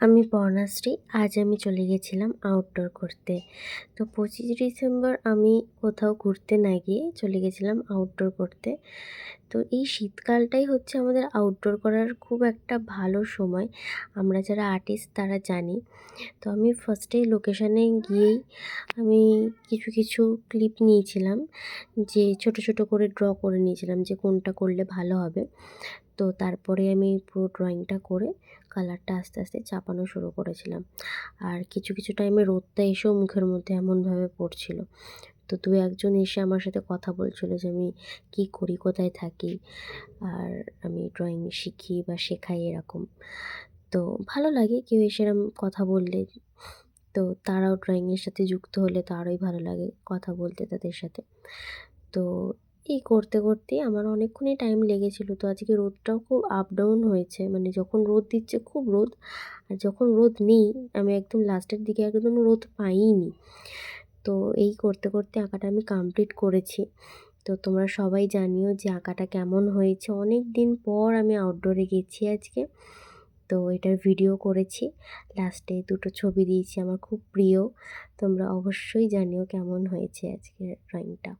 আমি বর্ণাশ্রী। আজ আমি চলে গেছিলাম আউটডোর করতে। তো 25 ডিসেম্বর আমি কোথাও ঘুরতে না গিয়ে চলে গেছিলাম আউটডোর করতে। তো এই শীতকালটাই হচ্ছে আমাদের আউটডোর করার খুব একটা ভালো সময়। আমরা যারা আর্টিস্ট তারা জানি। তো আমি ফার্স্টেই লোকেশনে গিয়েই আমি কিছু ক্লিপ নিয়েছিলাম, যে ছোট ছোট করে ড্র করে নিয়েছিলাম যে কোনটা করলে ভালো হবে। তো তারপরে আমি পুরো ড্রয়িংটা করে কালারটা আস্তে আস্তে চাপানো শুরু করেছিলাম। আর কিছু টাইমে রোদটা এসেও মুখের মধ্যে এমনভাবে পড়ছিল। তো ২-১ জন এসে আমার সাথে কথা বলছিল যে আমি কী করি, কোথায় থাকি, আর আমি ড্রয়িং শিখি বা শেখাই এরকম। তো ভালো লাগে কেউ এসে এরম কথা বললে। তো তারাও ড্রয়িংয়ের সাথে যুক্ত হলে তো আরোই ভালো লাগে কথা বলতে তাদের সাথে। তো এই করতে আমার অনেকক্ষণই টাইম লেগেছিল। তো আজকে রোদটাও খুব আপ ডাউন হয়েছে। মানে যখন রোদ দিচ্ছে খুব রোদ, আর যখন রোদ নেই আমি একদম লাস্টের দিকে একদম রোদ পাইইনি। তো এই করতে আঁকাটা আমি কমপ্লিট করেছি। তো তোমরা সবাই জানিও যে আঁকাটা কেমন হয়েছে। অনেক দিন পর আমি আউটডোরে গেছি আজকে। তো এটার ভিডিও করেছি। লাস্টে ২ টো ছবি দিয়েছি আমার খুব প্রিয়। তোমরা অবশ্যই জানিও কেমন হয়েছে আজকের ড্রয়িংটা।